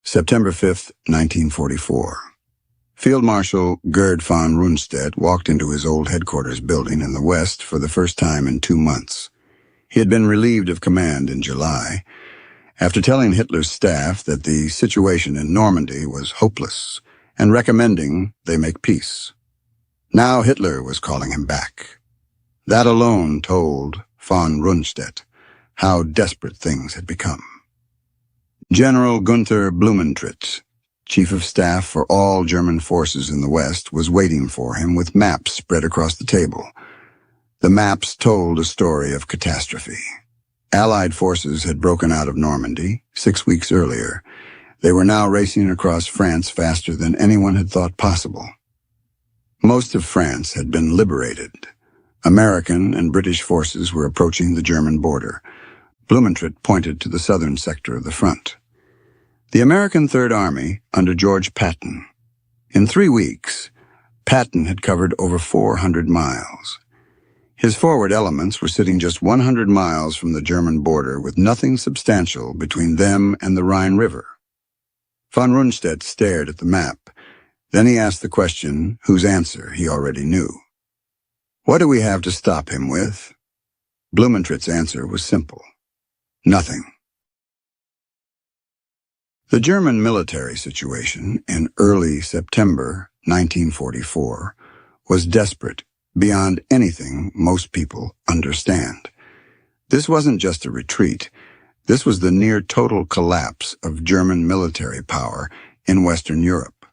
September 5, 1944. Field Marshal Gerd von Rundstedt walked into his old headquarters building in the West for the first time in 2 months. He had been relieved of command in July, after telling Hitler's staff that the situation in Normandy was hopeless and recommending they make peace. Now Hitler was calling him back. That alone told von Rundstedt how desperate things had become. General Gunther Blumentritt, Chief of Staff for all German forces in the West, was waiting for him with maps spread across the table. The maps told a story of catastrophe. Allied forces had broken out of Normandy 6 weeks earlier. They were now racing across France faster than anyone had thought possible. Most of France had been liberated. American and British forces were approaching the German border. Blumentritt pointed to the southern sector of the front. The American Third Army under George Patton. In 3 weeks, Patton had covered over 400 miles. His forward elements were sitting just 100 miles from the German border with nothing substantial between them and the Rhine River. Von Rundstedt stared at the map. Then he asked the question whose answer he already knew. What do we have to stop him with? Blumentritt's answer was simple. Nothing. The German military situation in early September 1944 was desperate beyond anything most people understand. This wasn't just a retreat. This was the near-total collapse of German military power in Western Europe.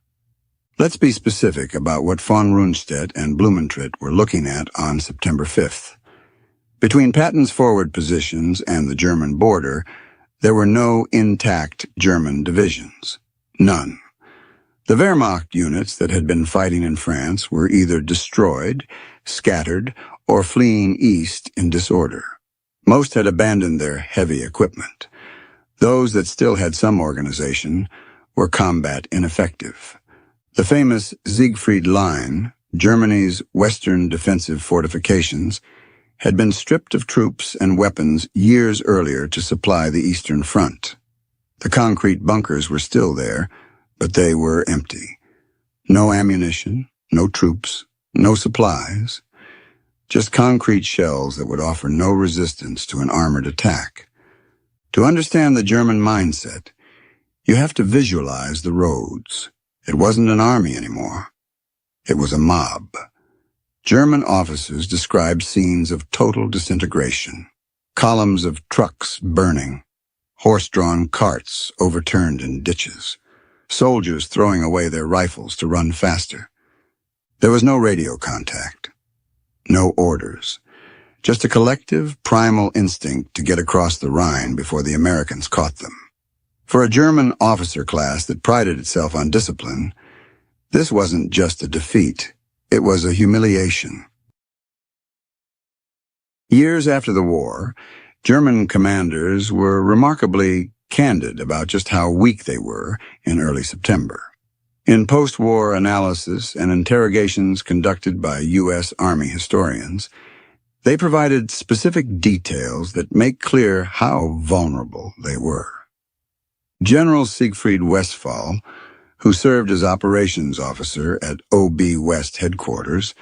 Let's be specific about what von Rundstedt and Blumentritt were looking at on September 5th. Between Patton's forward positions and the German border, there were no intact German divisions. None. The Wehrmacht units that had been fighting in France were either destroyed, scattered, or fleeing east in disorder. Most had abandoned their heavy equipment. Those that still had some organization were combat ineffective. The famous Siegfried Line, Germany's western defensive fortifications, had been stripped of troops and weapons years earlier to supply the Eastern Front. The concrete bunkers were still there, but they were empty. No ammunition, no troops, no supplies, just concrete shells that would offer no resistance to an armored attack. To understand the German mindset, you have to visualize the roads. It wasn't an army anymore. It was a mob. German officers described scenes of total disintegration, columns of trucks burning, horse-drawn carts overturned in ditches, soldiers throwing away their rifles to run faster. There was no radio contact, no orders, just a collective primal instinct to get across the Rhine before the Americans caught them. For a German officer class that prided itself on discipline, this wasn't just a defeat. It was a humiliation. Years after the war, German commanders were remarkably candid about just how weak they were in early September. In post-war analysis and interrogations conducted by U.S. Army historians, they provided specific details that make clear how vulnerable they were. General Siegfried Westphal, who served as operations officer at OB West headquarters,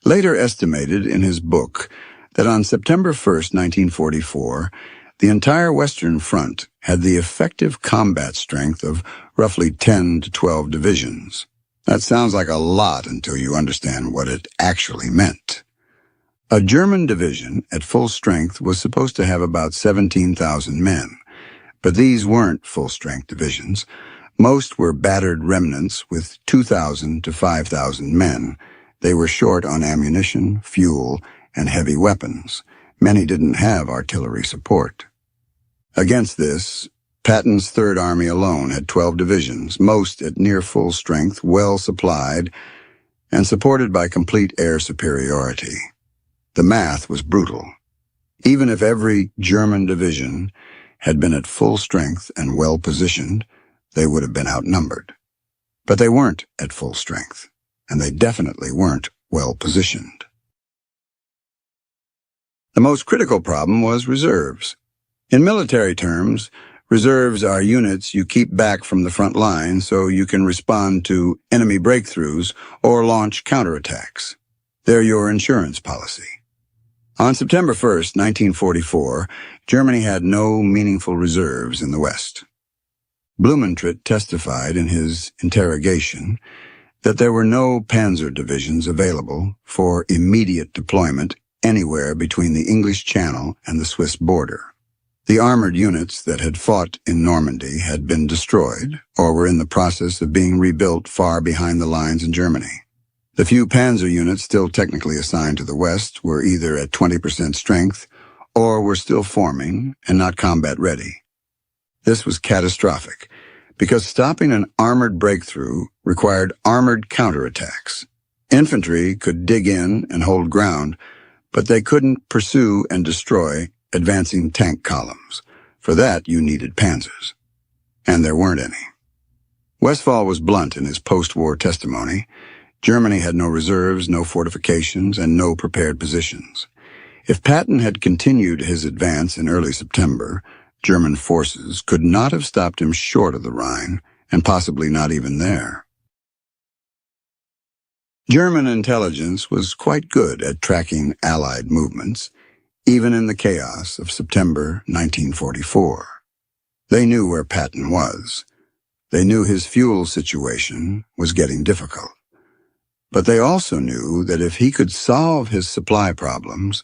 later estimated in his book that on September 1, 1944, the entire Western Front had the effective combat strength of roughly 10 to 12 divisions. That sounds like a lot until you understand what it actually meant. A German division at full strength was supposed to have about 17,000 men, but these weren't full-strength divisions. Most were battered remnants with 2,000 to 5,000 men. They were short on ammunition, fuel, and heavy weapons. Many didn't have artillery support. Against this, Patton's Third Army alone had 12 divisions, most at near full strength, well supplied, and supported by complete air superiority. The math was brutal. Even if every German division had been at full strength and well positioned, they would have been outnumbered. But they weren't at full strength, and they definitely weren't well positioned. The most critical problem was reserves. In military terms, Reserves are units you keep back from the front line so you can respond to enemy breakthroughs or launch counterattacks. They're your insurance policy. On September 1st, 1944, Germany had no meaningful reserves in the West. Blumentritt testified in his interrogation that there were no panzer divisions available for immediate deployment anywhere between the English Channel and the Swiss border. The armored units that had fought in Normandy had been destroyed or were in the process of being rebuilt far behind the lines in Germany. The few panzer units still technically assigned to the West were either at 20% strength or were still forming and not combat ready. This was catastrophic because stopping an armored breakthrough required armored counterattacks. Infantry could dig in and hold ground, but they couldn't pursue and destroy advancing tank columns. For that, you needed panzers. And there weren't any. Westphal was blunt in his post-war testimony. Germany had no reserves, no fortifications, and no prepared positions. If Patton had continued his advance in early September, German forces could not have stopped him short of the Rhine, and possibly not even there. German intelligence was quite good at tracking Allied movements, even in the chaos of September 1944. They knew where Patton was. They knew his fuel situation was getting difficult. But they also knew that if he could solve his supply problems,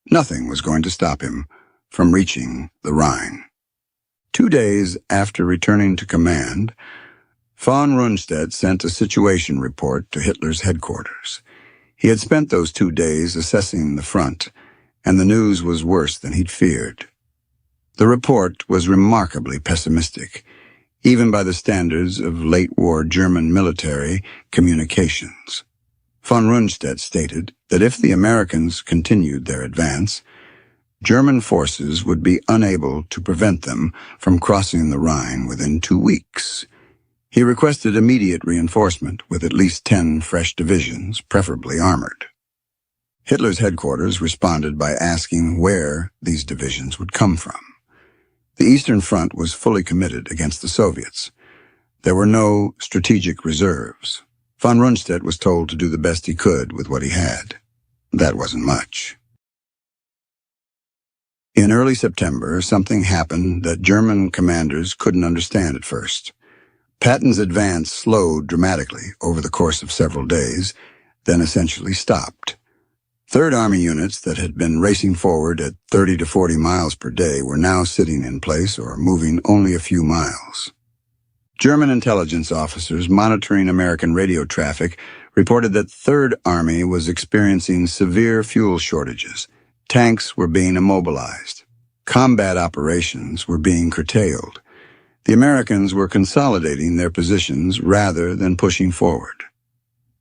nothing was going to stop him from reaching the Rhine. 2 days after returning to command, von Rundstedt sent a situation report to Hitler's headquarters. He had spent those 2 days assessing the front, and the news was worse than he'd feared. The report was remarkably pessimistic, even by the standards of late-war German military communications. Von Rundstedt stated that if the Americans continued their advance, German forces would be unable to prevent them from crossing the Rhine within 2 weeks. He requested immediate reinforcement with at least 10 fresh divisions, preferably armored. Hitler's headquarters responded by asking where these divisions would come from. The Eastern Front was fully committed against the Soviets. There were no strategic reserves. Von Rundstedt was told to do the best he could with what he had. That wasn't much. In early September, something happened that German commanders couldn't understand at first. Patton's advance slowed dramatically over the course of several days, then essentially stopped. Third Army units that had been racing forward at 30 to 40 miles per day were now sitting in place or moving only a few miles. German intelligence officers monitoring American radio traffic reported that Third Army was experiencing severe fuel shortages. Tanks were being immobilized. Combat operations were being curtailed. The Americans were consolidating their positions rather than pushing forward.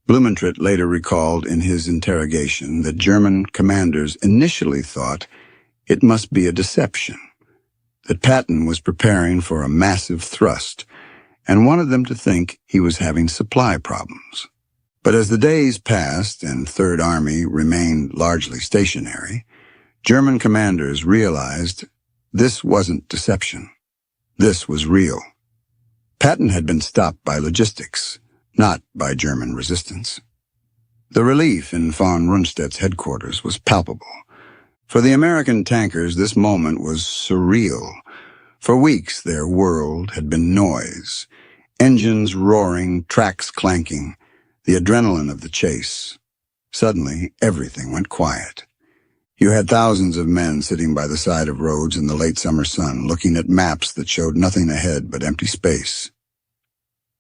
Blumentritt later recalled in his interrogation that German commanders initially thought it must be a deception, that Patton was preparing for a massive thrust and wanted them to think he was having supply problems. But as the days passed and Third Army remained largely stationary, German commanders realized this wasn't deception. This was real. Patton had been stopped by logistics, not by German resistance. The relief in von Rundstedt's headquarters was palpable. For the American tankers, this moment was surreal. For weeks, their world had been noise. Engines roaring, tracks clanking, the adrenaline of the chase. Suddenly, everything went quiet. You had thousands of men sitting by the side of roads in the late summer sun, looking at maps that showed nothing ahead but empty space.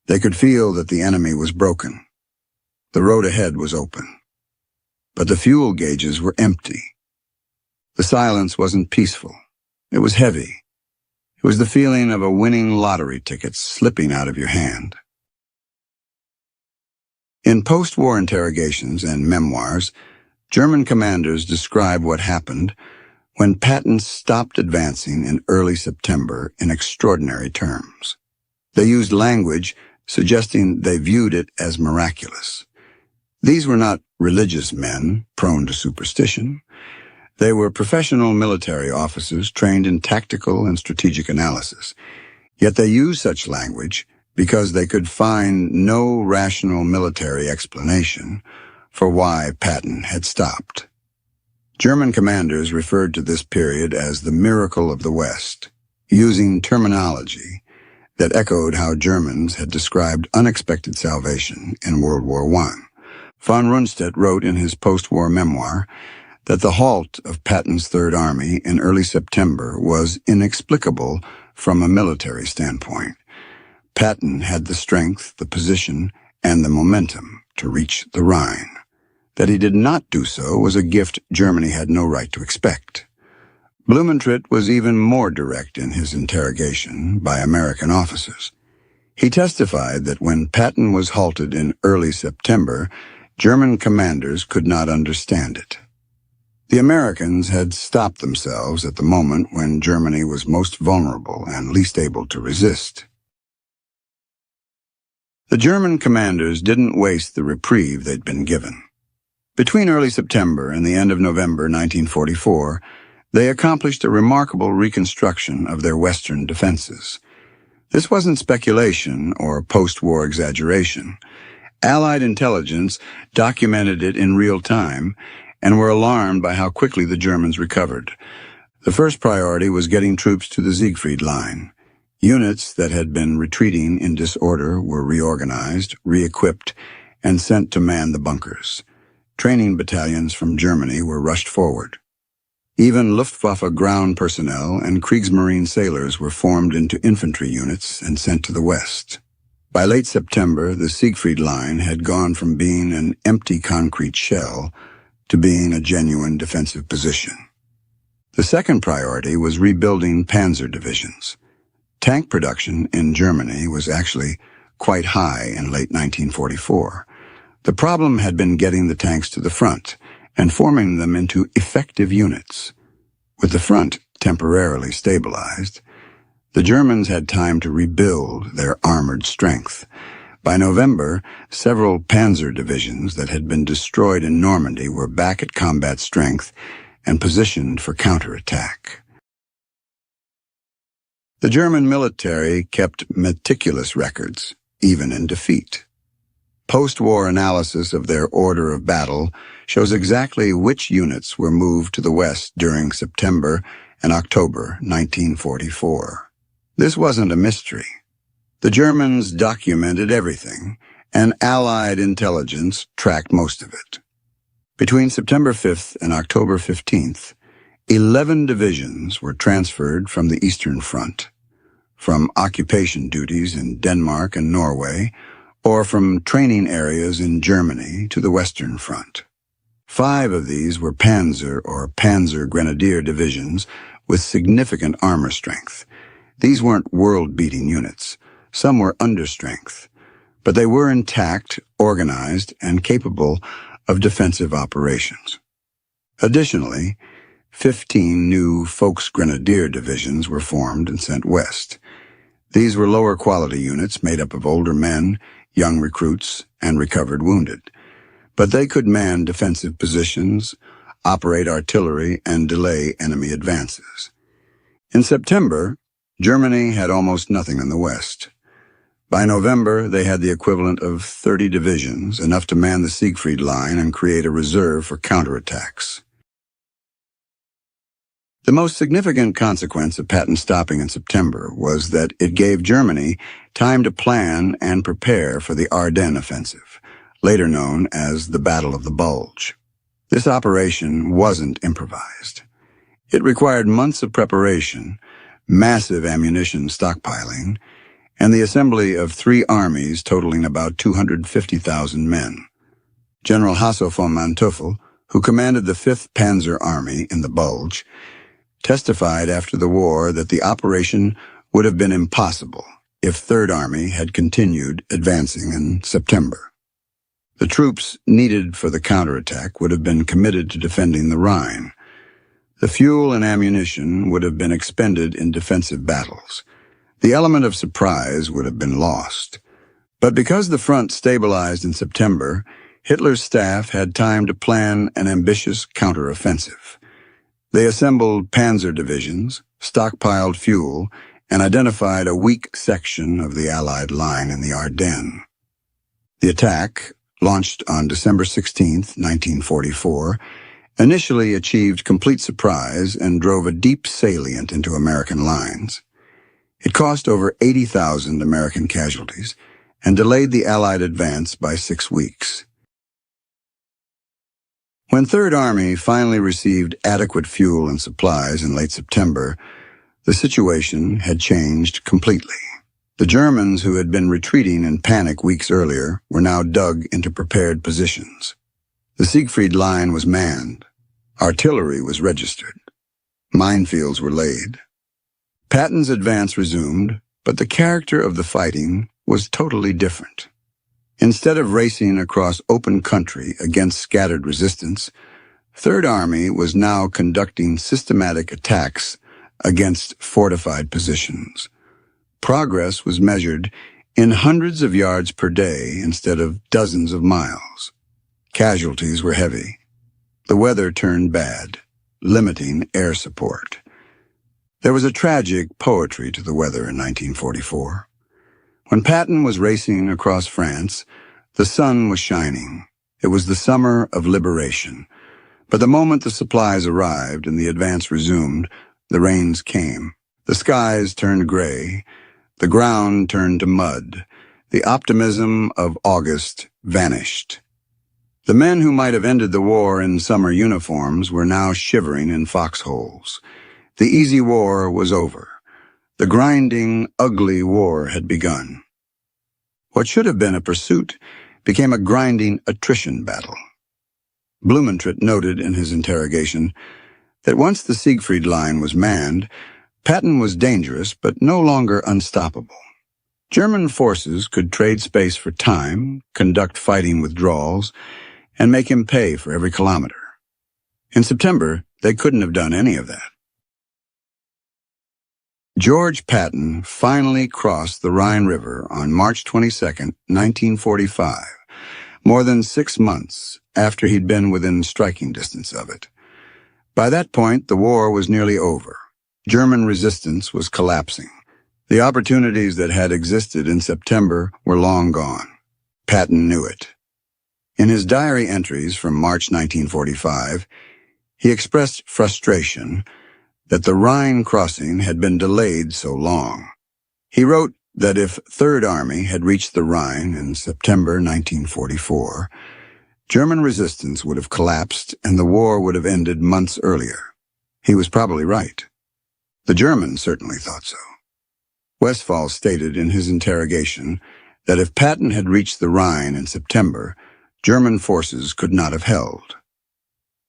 They could feel that the enemy was broken. The road ahead was open. But the fuel gauges were empty. The silence wasn't peaceful. It was heavy. It was the feeling of a winning lottery ticket slipping out of your hand. In post-war interrogations and memoirs, German commanders describe what happened when Patton stopped advancing in early September in extraordinary terms. They used language suggesting they viewed it as miraculous. These were not religious men prone to superstition. They were professional military officers trained in tactical and strategic analysis, yet they used such language because they could find no rational military explanation for why Patton had stopped. German commanders referred to this period as the miracle of the West, using terminology that echoed how Germans had described unexpected salvation in World War I. Von Rundstedt wrote in his post-war memoir that the halt of Patton's Third Army in early September was inexplicable from a military standpoint. Patton had the strength, the position, and the momentum to reach the Rhine. That he did not do so was a gift Germany had no right to expect. Blumentritt was even more direct in his interrogation by American officers. He testified that when Patton was halted in early September, German commanders could not understand it. The Americans had stopped themselves at the moment when Germany was most vulnerable and least able to resist. The German commanders didn't waste the reprieve they'd been given. Between early September and the end of November 1944, they accomplished a remarkable reconstruction of their Western defenses. This wasn't speculation or post-war exaggeration. Allied intelligence documented it in real time and were alarmed by how quickly the Germans recovered. The first priority was getting troops to the Siegfried Line. Units that had been retreating in disorder were reorganized, re-equipped, and sent to man the bunkers. Training battalions from Germany were rushed forward. Even Luftwaffe ground personnel and Kriegsmarine sailors were formed into infantry units and sent to the west. By late September, the Siegfried Line had gone from being an empty concrete shell to being a genuine defensive position. The second priority was rebuilding panzer divisions. Tank production in Germany was actually quite high in late 1944. The problem had been getting the tanks to the front and forming them into effective units. With the front temporarily stabilized, the Germans had time to rebuild their armored strength. By November, several panzer divisions that had been destroyed in Normandy were back at combat strength and positioned for counterattack. The German military kept meticulous records, even in defeat. Post-war analysis of their order of battle shows exactly which units were moved to the west during September and October 1944. This wasn't a mystery. The Germans documented everything, and Allied intelligence tracked most of it. Between September 5th and October 15th, 11 divisions were transferred from the Eastern Front, from occupation duties in Denmark and Norway, or from training areas in Germany to the Western Front. 5 of these were Panzer or Panzer Grenadier divisions with significant armor strength. These weren't world-beating units. Some were understrength, but they were intact, organized, and capable of defensive operations. Additionally, 15 new Volksgrenadier divisions were formed and sent west. These were lower-quality units made up of older men, young recruits, and recovered wounded. But they could man defensive positions, operate artillery, and delay enemy advances. In September, Germany had almost nothing in the west. By November, they had the equivalent of 30 divisions, enough to man the Siegfried Line and create a reserve for counterattacks. The most significant consequence of Patton stopping in September was that it gave Germany time to plan and prepare for the Ardennes offensive, later known as the Battle of the Bulge. This operation wasn't improvised. It required months of preparation, massive ammunition stockpiling, and the assembly of 3 armies totaling about 250,000 men. General Hasso von Manteuffel, who commanded the 5th Panzer Army in the Bulge, testified after the war that the operation would have been impossible if Third Army had continued advancing in September. The troops needed for the counterattack would have been committed to defending the Rhine. The fuel and ammunition would have been expended in defensive battles. The element of surprise would have been lost. But because the front stabilized in September, Hitler's staff had time to plan an ambitious counteroffensive. They assembled panzer divisions, stockpiled fuel, and identified a weak section of the Allied line in the Ardennes. The attack, launched on December 16, 1944, initially achieved complete surprise and drove a deep salient into American lines. It cost over 80,000 American casualties and delayed the Allied advance by 6 weeks. When Third Army finally received adequate fuel and supplies in late September, the situation had changed completely. The Germans, who had been retreating in panic weeks earlier, were now dug into prepared positions. The Siegfried Line was manned. Artillery was registered. Minefields were laid. Patton's advance resumed, but the character of the fighting was totally different. Instead of racing across open country against scattered resistance, Third Army was now conducting systematic attacks against fortified positions. Progress was measured in hundreds of yards per day instead of dozens of miles. Casualties were heavy. The weather turned bad, limiting air support. There was a tragic poetry to the weather in 1944. When Patton was racing across France, the sun was shining. It was the summer of liberation. But the moment the supplies arrived and the advance resumed, the rains came. The skies turned gray. The ground turned to mud. The optimism of August vanished. The men who might have ended the war in summer uniforms were now shivering in foxholes. The easy war was over. The grinding, ugly war had begun. What should have been a pursuit became a grinding attrition battle. Blumentritt noted in his interrogation that once the Siegfried Line was manned, Patton was dangerous but no longer unstoppable. German forces could trade space for time, conduct fighting withdrawals, and make him pay for every kilometer. In September, they couldn't have done any of that. George Patton finally crossed the Rhine River on March 22, 1945, more than 6 months after he'd been within striking distance of it. By that point, the war was nearly over. German resistance was collapsing. The opportunities that had existed in September were long gone. Patton knew it. In his diary entries from March 1945, he expressed frustration that the Rhine crossing had been delayed so long. He wrote that if Third Army had reached the Rhine in September 1944, German resistance would have collapsed and the war would have ended months earlier. He was probably right. The Germans certainly thought so. Westphal stated in his interrogation that if Patton had reached the Rhine in September, German forces could not have held.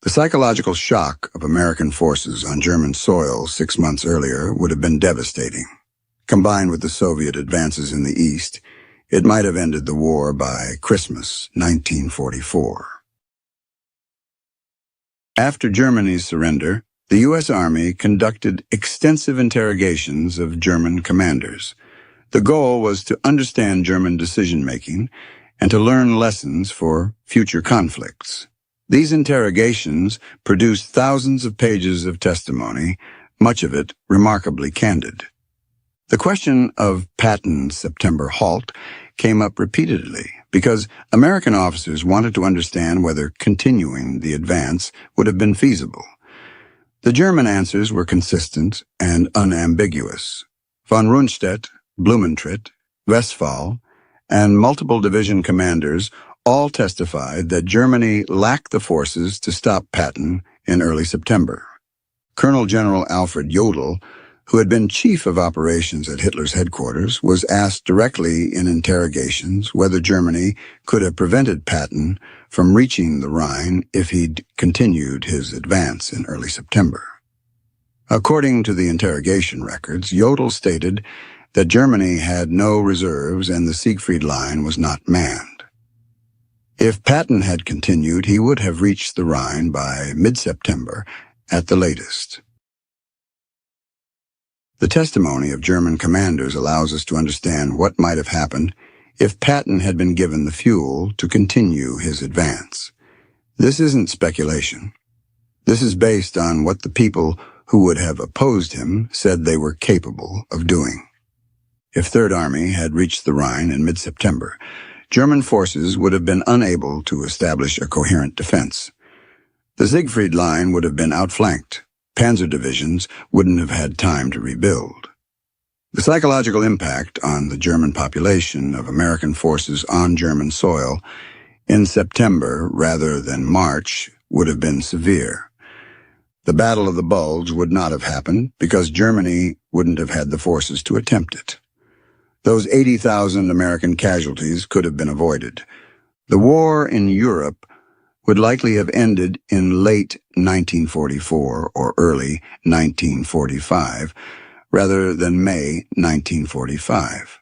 The psychological shock of American forces on German soil 6 months earlier would have been devastating. Combined with the Soviet advances in the East, it might have ended the war by Christmas 1944. After Germany's surrender, the U.S. Army conducted extensive interrogations of German commanders. The goal was to understand German decision-making and to learn lessons for future conflicts. These interrogations produced thousands of pages of testimony, much of it remarkably candid. The question of Patton's September halt came up repeatedly because American officers wanted to understand whether continuing the advance would have been feasible. The German answers were consistent and unambiguous. Von Rundstedt, Blumentritt, Westphal, and multiple division commanders all testified that Germany lacked the forces to stop Patton in early September. Colonel General Alfred Jodl, who had been chief of operations at Hitler's headquarters, was asked directly in interrogations whether Germany could have prevented Patton from reaching the Rhine if he'd continued his advance in early September. According to the interrogation records, Jodl stated that Germany had no reserves and the Siegfried Line was not manned. If Patton had continued, he would have reached the Rhine by mid-September at the latest. The testimony of German commanders allows us to understand what might have happened if Patton had been given the fuel to continue his advance. This isn't speculation. This is based on what the people who would have opposed him said they were capable of doing. If Third Army had reached the Rhine in mid-September, German forces would have been unable to establish a coherent defense. The Siegfried Line would have been outflanked. Panzer divisions wouldn't have had time to rebuild. The psychological impact on the German population of American forces on German soil in September rather than March would have been severe. The Battle of the Bulge would not have happened because Germany wouldn't have had the forces to attempt it. Those 80,000 American casualties could have been avoided. The war in Europe would likely have ended in late 1944 or early 1945, rather than May 1945.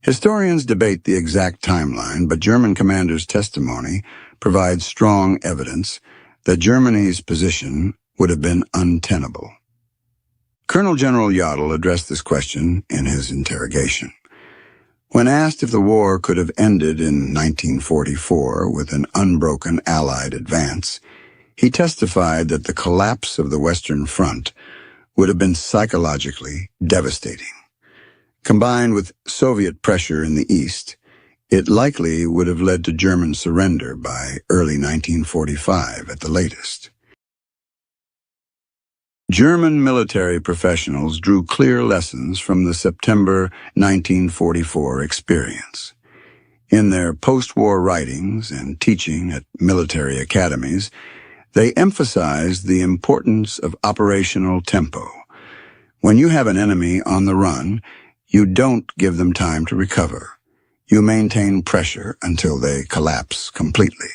Historians debate the exact timeline, but German commanders' testimony provides strong evidence that Germany's position would have been untenable. Colonel General Jodl addressed this question in his interrogation. When asked if the war could have ended in 1944 with an unbroken Allied advance, he testified that the collapse of the Western Front would have been psychologically devastating. Combined with Soviet pressure in the East, it likely would have led to German surrender by early 1945 at the latest. German military professionals drew clear lessons from the September 1944 experience. In their post-war writings and teaching at military academies, they emphasized the importance of operational tempo. When you have an enemy on the run, you don't give them time to recover. You maintain pressure until they collapse completely.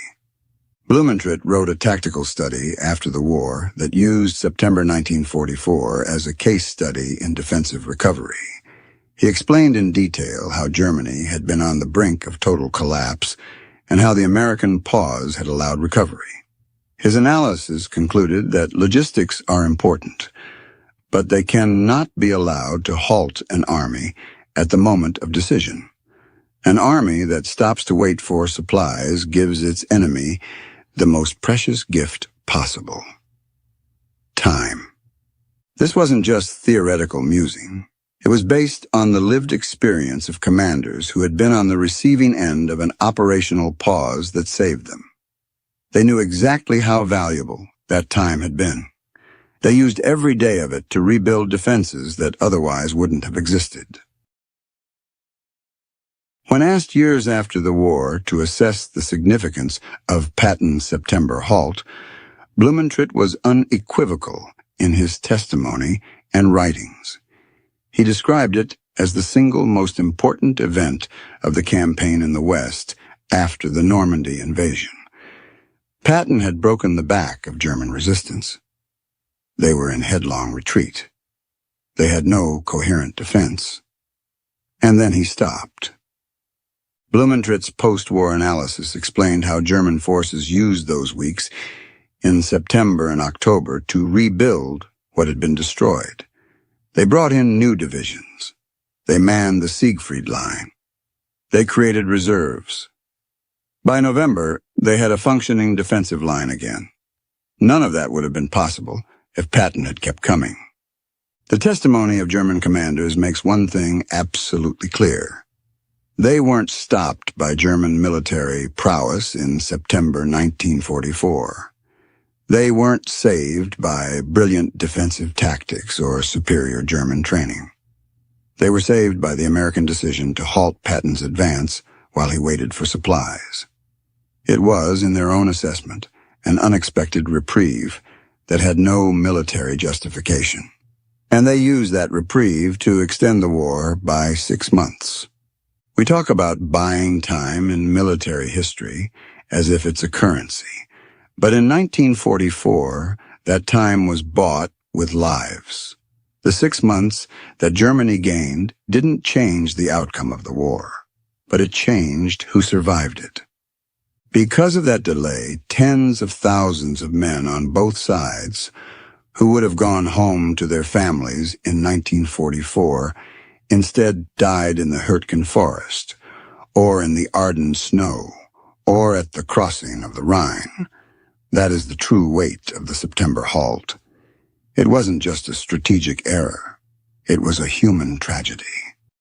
Blumentritt wrote a tactical study after the war that used September 1944 as a case study in defensive recovery. He explained in detail how Germany had been on the brink of total collapse and how the American pause had allowed recovery. His analysis concluded that logistics are important, but they cannot be allowed to halt an army at the moment of decision. An army that stops to wait for supplies gives its enemy the most precious gift possible: time. This wasn't just theoretical musing. It was based on the lived experience of commanders who had been on the receiving end of an operational pause that saved them. They knew exactly how valuable that time had been. They used every day of it to rebuild defenses that otherwise wouldn't have existed. When asked years after the war to assess the significance of Patton's September halt, Blumentritt was unequivocal in his testimony and writings. He described it as the single most important event of the campaign in the West after the Normandy invasion. Patton had broken the back of German resistance. They were in headlong retreat. They had no coherent defense. And then he stopped. Blumentritt's post-war analysis explained how German forces used those weeks in September and October to rebuild what had been destroyed. They brought in new divisions. They manned the Siegfried Line. They created reserves. By November, they had a functioning defensive line again. None of that would have been possible if Patton had kept coming. The testimony of German commanders makes one thing absolutely clear. They weren't stopped by German military prowess in September 1944. They weren't saved by brilliant defensive tactics or superior German training. They were saved by the American decision to halt Patton's advance while he waited for supplies. It was, in their own assessment, an unexpected reprieve that had no military justification. And they used that reprieve to extend the war by 6 months. We talk about buying time in military history as if it's a currency, but in 1944, that time was bought with lives. The 6 months that Germany gained didn't change the outcome of the war, but it changed who survived it. Because of that delay, tens of thousands of men on both sides who would have gone home to their families in 1944 instead died in the Hürtgen forest, or in the Ardennes snow, or at the crossing of the Rhine. That is the true weight of the September halt. It wasn't just a strategic error. It was a human tragedy.